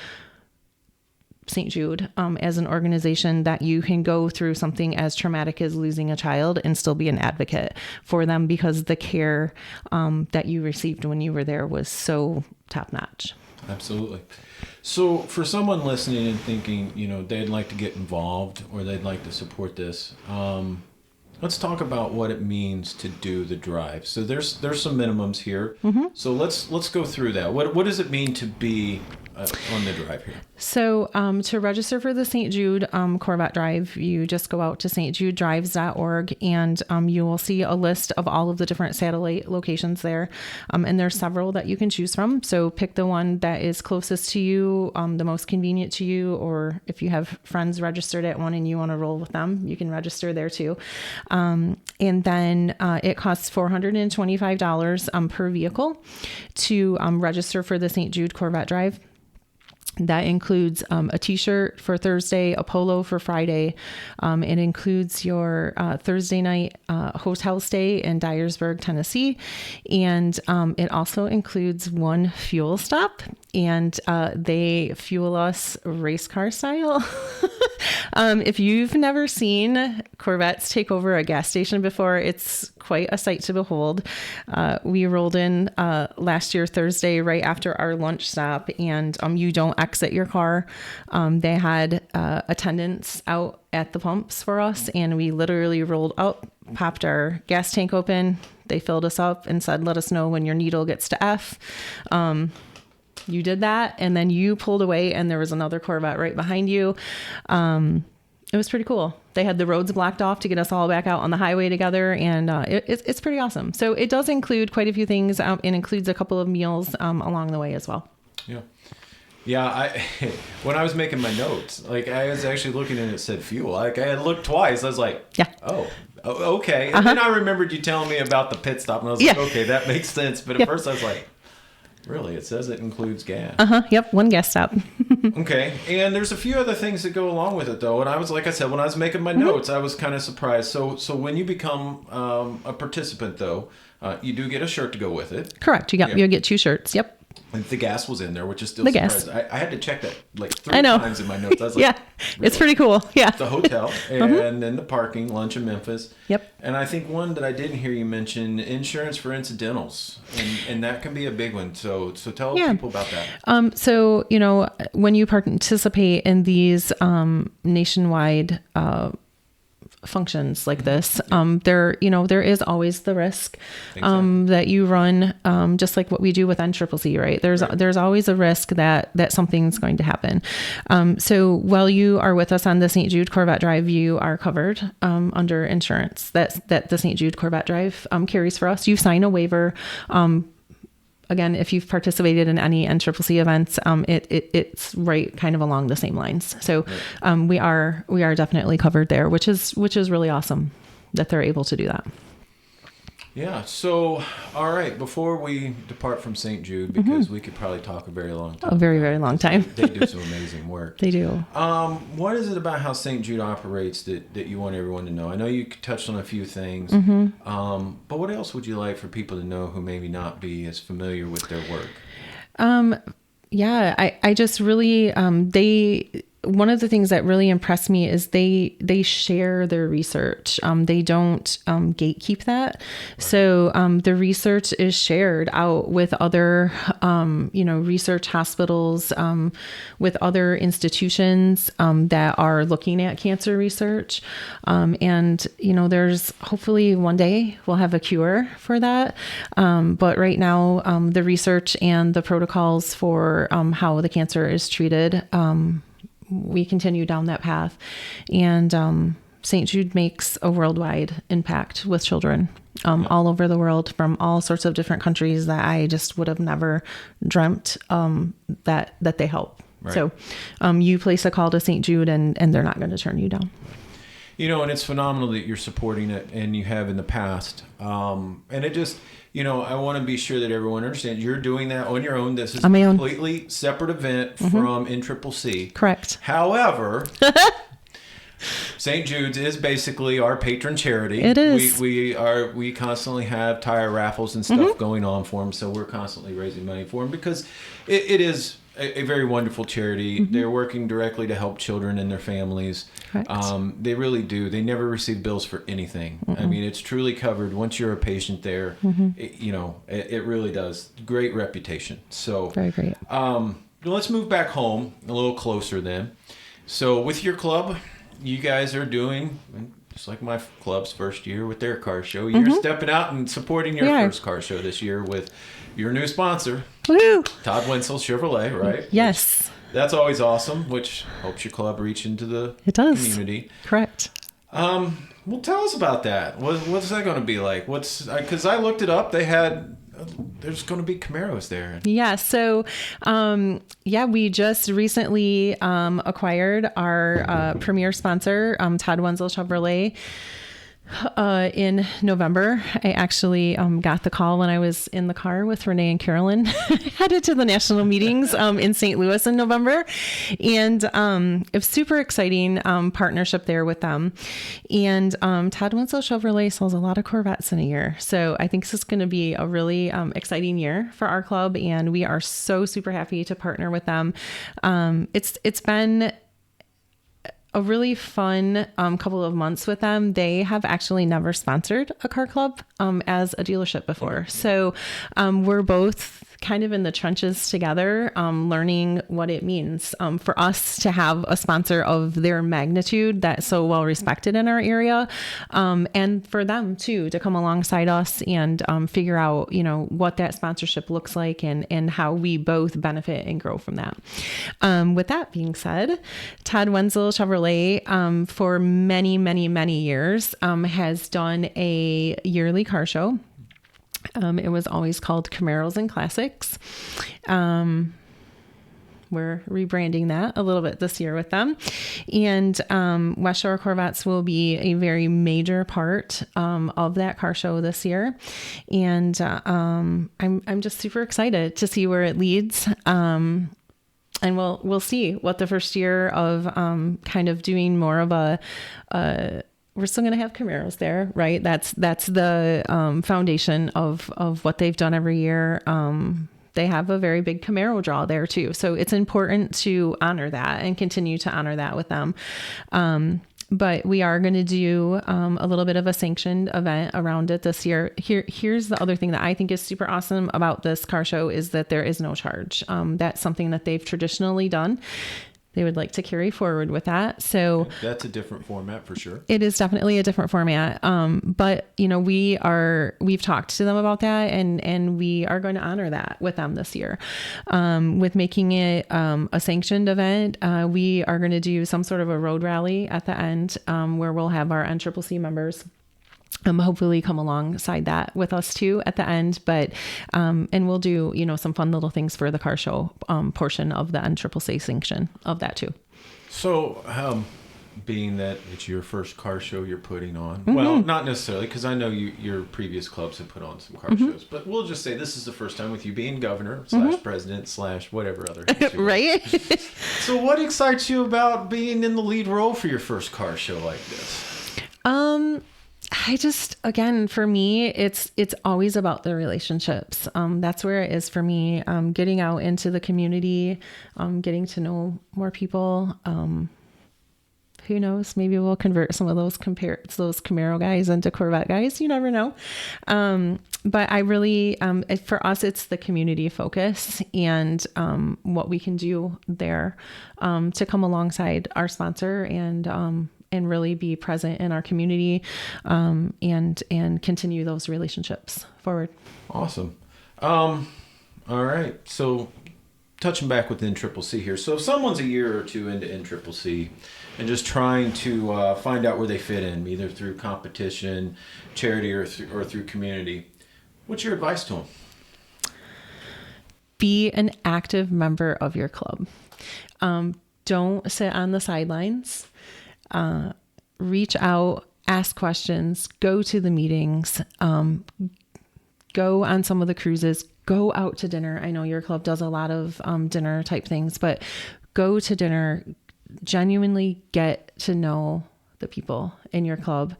St. Jude as an organization, that you can go through something as traumatic as losing a child and still be an advocate for them, because the care that you received when you were there was so top notch. Absolutely. So for someone listening and thinking, they'd like to get involved or they'd like to support this, let's talk about what it means to do the drive. So there's some minimums here. Mm-hmm. So let's go through that. What does it mean to be on the drive here? So to register for the St. Jude Corvette Drive, you just go out to stjudedrives.org, and you will see a list of all of the different satellite locations there. And there's several that you can choose from. So pick the one that is closest to you, the most convenient to you, or if you have friends registered at one and you want to roll with them, you can register there too. And then it costs $425 per vehicle to register for the St. Jude Corvette Drive. That includes a t-shirt for Thursday, a polo for Friday. It includes your Thursday night hotel stay in Dyersburg, Tennessee. And it also includes one fuel stop. And they fuel us race car style. If you've never seen Corvettes take over a gas station before, it's quite a sight to behold. We rolled in last year Thursday right after our lunch stop, and you don't exit your car. They had attendants out at the pumps for us, and we literally rolled up, popped our gas tank open. They filled us up and said, "Let us know when your needle gets to F." You did that, and then you pulled away, and there was another Corvette right behind you. It was pretty cool. They had the roads blocked off to get us all back out on the highway together, and it's pretty awesome. So it does include quite a few things. It includes a couple of meals along the way as well. Yeah. Yeah, when I was making my notes, I was actually looking and it said fuel. I had looked twice. I was like, yeah. Oh, okay. And then I remembered you telling me about the pit stop, and I was like, okay, that makes sense. But at first I was like, really? It says it includes gas. Yep. One gas stop. Okay. And there's a few other things that go along with it, though. And I was, like I said, when I was making my notes, I was kind of surprised. So when you become a participant, though, you do get a shirt to go with it. Correct. You'll get 2 shirts. Yep. And the gas was in there, which is still The gas. surprising. I had to check that like I three know. times in my notes. I was like, Yeah, it's pretty cool. Yeah. the hotel and then the parking, lunch in Memphis. Yep. And I think one that I didn't hear you mention, insurance for incidentals, and that can be a big one. So tell people about that. So, when you participate in these nationwide functions like this, there is always the risk that you run, just like what we do with NCCC, right? There's always a risk that something's going to happen. So while you are with us on the St. Jude Corvette Drive, you are covered under insurance that the St. Jude Corvette Drive carries for us. You sign a waiver. Again, if you've participated in any NCCC events, it's right kind of along the same lines. So we are definitely covered there, which is really awesome that they're able to do that. Yeah. So, all right. Before we depart from St. Jude, because we could probably talk a very long time. A very, very long time. They do some amazing work. They do. What is it about how St. Jude operates that you want everyone to know? I know you touched on a few things, but what else would you like for people to know who maybe not be as familiar with their work? Yeah, I just really, one of the things that really impressed me is they share their research. They don't gatekeep that. Right. So the research is shared out with other, research hospitals, with other institutions that are looking at cancer research. And there's hopefully one day we'll have a cure for that. But right now, the research and the protocols for how the cancer is treated, we continue down that path, and St. Jude makes a worldwide impact with children all over the world, from all sorts of different countries that I just would have never dreamt that they help. Right. So you place a call to St. Jude and they're not going to turn you down. And it's phenomenal that you're supporting it, and you have in the past. And it just, I want to be sure that everyone understands you're doing that on your own. This is a completely separate event from NCCC. Correct. However, St. Jude's is basically our patron charity. It is. We constantly have tire raffles and stuff going on for them, so we're constantly raising money for them because it is a very wonderful charity. They're working directly to help children and their families. They really do. They never receive bills for anything. I mean, it's truly covered. Once you're a patient there, it really does. Great reputation. So very great. Let's move back home a little closer then. So with your club, you guys are doing, just like my club's first year with their car show, you're stepping out and supporting your first car show this year with your new sponsor, Woo! Todd Wenzel Chevrolet, right? Yes. That's always awesome, which helps your club reach into the community. Correct. Well, tell us about that. What's that going to be like? Because I looked it up. There's going to be Camaros there. Yeah. So, we just recently acquired our premier sponsor, Todd Wenzel Chevrolet. In November, I actually got the call when I was in the car with Renee and Carolyn headed to the national meetings in St. Louis in November. And it was super exciting partnership there with them. And Todd Wenzel Chevrolet sells a lot of Corvettes in a year. So I think this is going to be a really exciting year for our club. And we are so super happy to partner with them. It's been a really fun couple of months with them. They have actually never sponsored a car club as a dealership before. So we're both kind of in the trenches together, learning what it means for us to have a sponsor of their magnitude that's so well respected in our area, and for them too to come alongside us and figure out what that sponsorship looks like and how we both benefit and grow from that. With that being said, Todd Wenzel Chevrolet for many, many, many years has done a yearly car show. It was always called Camaros and Classics. We're rebranding that a little bit this year with them. And Westshore Corvettes will be a very major part of that car show this year. And I'm just super excited to see where it leads. And we'll see what the first year of kind of doing more of a we're still going to have Camaros there, right? That's the foundation of what they've done every year. they have a very big Camaro draw there too. So it's important to honor that and continue to honor that with them. But we are going to do a little bit of a sanctioned event around it this year. Here's the other thing that I think is super awesome about this car show is that there is no charge. That's something that they've traditionally done. They would like to carry forward with that. So that's a different format for sure. It is definitely a different format. But you know, we've talked to them about that and we are going to honor that with them this year. With making it a sanctioned event, we are going to do some sort of a road rally at the end, where we'll have our NCCC members hopefully come alongside that with us too at the end, but and we'll do, you know, some fun little things for the car show portion of the NCCC sanction of that too. So being that it's your first car show you're putting on, well, not necessarily, because I know your previous clubs have put on some car shows, but we'll just say this is the first time with you being governor / president / whatever other right. So what excites you about being in the lead role for your first car show like this? I just, again, for me, it's always about the relationships. That's where it is for me. Getting out into the community, getting to know more people. Who knows? Maybe we'll convert some of those Camaro guys into Corvette guys. You never know. But I really, for us, it's the community focus and what we can do there to come alongside our sponsor and really be present in our community, and continue those relationships forward. Awesome. All right. So touching back with NCCC here. So if someone's a year or two into NCCC and just trying to find out where they fit in, either through competition, charity, or through community, what's your advice to them? Be an active member of your club. Don't sit on the sidelines. Reach out, ask questions, go to the meetings, go on some of the cruises, go out to dinner. I know your club does a lot of dinner type things, but go to dinner, genuinely get to know the people in your club.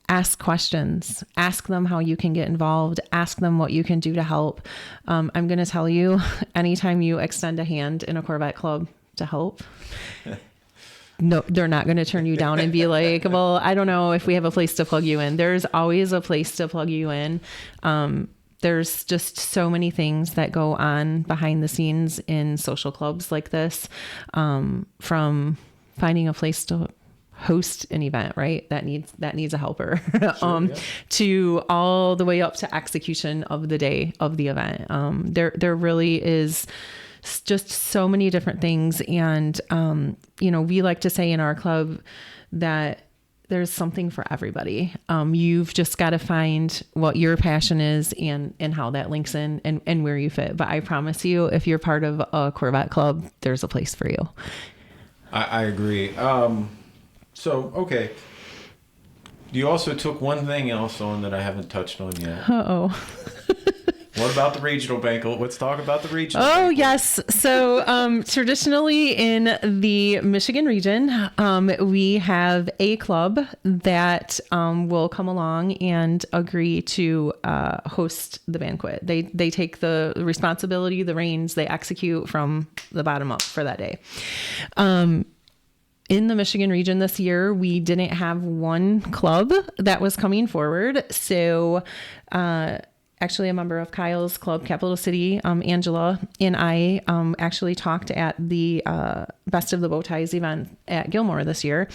Ask questions, ask them how you can get involved, ask them what you can do to help. I'm going to tell you, anytime you extend a hand in a Corvette club to help, no, they're not going to turn you down and be like, well, I don't know if we have a place to plug you in. There's always a place to plug you in. There's just so many things that go on behind the scenes in social clubs like this, from finding a place to host an event, right? That needs a helper, Sure, yeah. to all the way up to execution of the day of the event. There really is just so many different things. And, we like to say in our club that there's something for everybody. You've just got to find what your passion is and how that links in and where you fit. But I promise you, if you're part of a Corvette club, there's a place for you. I agree. Okay. You also took one thing else on that I haven't touched on yet. Uh-oh. What about the regional banquet? Let's talk about the regional Oh, banquet. yes. So traditionally in the Michigan region, we have a club that will come along and agree to host the banquet. They take the responsibility, the reins, they execute from the bottom up for that day. In the Michigan region this year, we didn't have one club that was coming forward. So actually a member of Kyle's club, Capital City, Angela, and I actually talked at the Best of the Bow Ties event at Gilmore this year.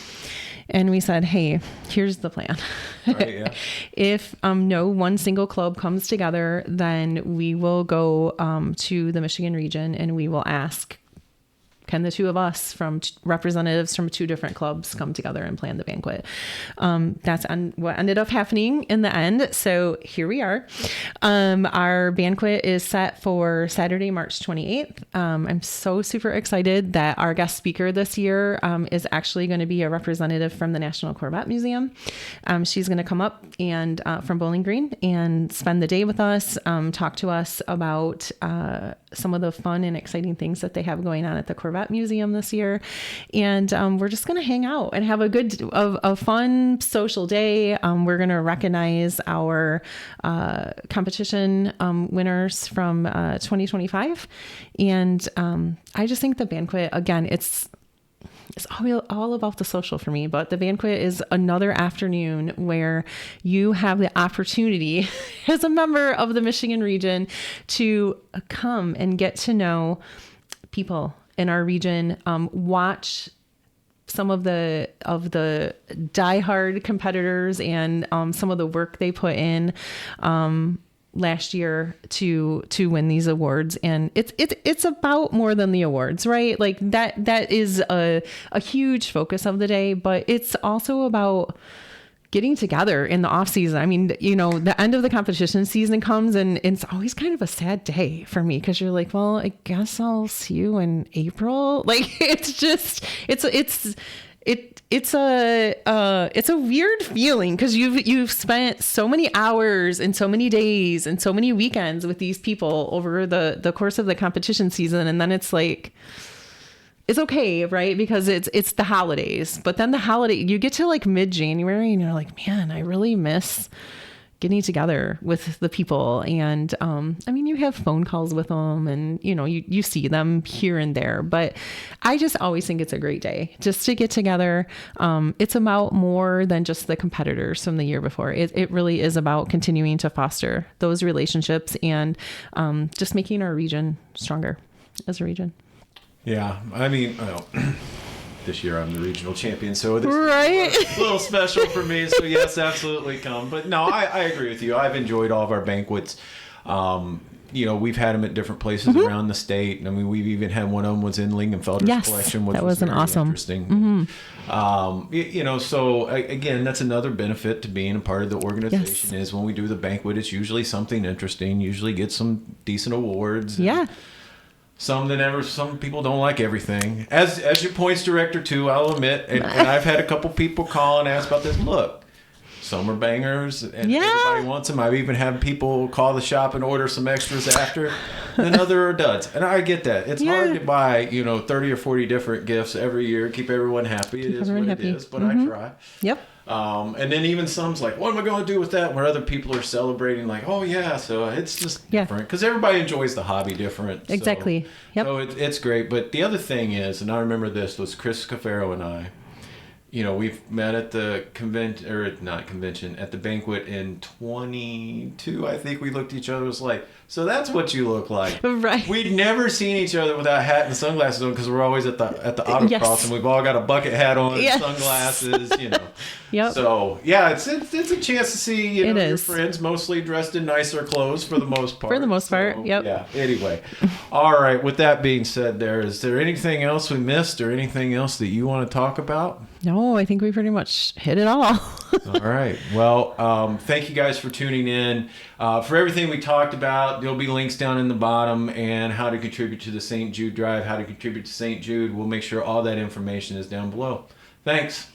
And we said, hey, here's the plan. Right, yeah. If no one single club comes together, then we will go to the Michigan region and we will ask, can the two of us from representatives from two different clubs come together and plan the banquet? That's what ended up happening in the end. So here we are. Our banquet is set for Saturday, March 28th. I'm so super excited that our guest speaker this year is actually going to be a representative from the National Corvette Museum. She's going to come up and from Bowling Green and spend the day with us, talk to us about some of the fun and exciting things that they have going on at the Corvette Corvette Museum this year. And we're just going to hang out and have a fun social day. We're going to recognize our competition winners from 2025. And I just think the banquet, again, it's all about the social for me, but the banquet is another afternoon where you have the opportunity as a member of the Michigan region to come and get to know people in our region, watch some of the diehard competitors and some of the work they put in last year to win these awards. And it's about more than the awards, right? Like that is a huge focus of the day, but it's also about getting together in the off season. I mean, the end of the competition season comes and it's always kind of a sad day for me, because you're like, well, I guess I'll see you in April. Like it's a weird feeling, because you've spent so many hours and so many days and so many weekends with these people over the course of the competition season. And then it's like, it's okay, right? Because it's the holidays, but then you get to like mid-January and you're like, man, I really miss getting together with the people. And, I mean, you have phone calls with them and, you see them here and there, but I just always think it's a great day just to get together. It's about more than just the competitors from the year before. It really is about continuing to foster those relationships and, just making our region stronger as a region. Yeah. I mean, this year I'm the regional champion, so this right? is a little special for me. So yes, absolutely come. But no, I agree with you. I've enjoyed all of our banquets. We've had them at different places around the state. I mean, we've even had one of them was in Lingenfelder's collection, which was very awesome. Interesting. So again, that's another benefit to being a part of the organization is when we do the banquet, it's usually something interesting, usually get some decent awards. Yeah. Some people don't like everything. As your points director too, I'll admit, and I've had a couple people call and ask about this. Look, some are bangers and everybody wants them. I've even had people call the shop and order some extras after, and other are duds. And I get that. It's hard to buy, 30 or 40 different gifts every year, keep everyone happy. It is what it is, but I try. Yep. And then even some's like, what am I going to do with that? Where other people are celebrating like, oh yeah, so it's just different because everybody enjoys the hobby different. Exactly. So it's great. But the other thing is, and I remember this was Chris Scafaro and I, we've met at the at the banquet in 22. I think we looked at each other, was like, so that's what you look like. Right. We'd never seen each other without a hat and sunglasses on because we're always at the autocross and we've all got a bucket hat on and sunglasses, Yep. So it's a chance to see your friends mostly dressed in nicer clothes for the most part. Yep. Yeah. Anyway, all right. With that being said, is there anything else we missed or anything else that you want to talk about? No, I think we pretty much hit it all. All right. Well, thank you guys for tuning in. For everything we talked about, there'll be links down in the bottom and how to contribute to the St. Jude Drive, how to contribute to St. Jude. We'll make sure all that information is down below. Thanks.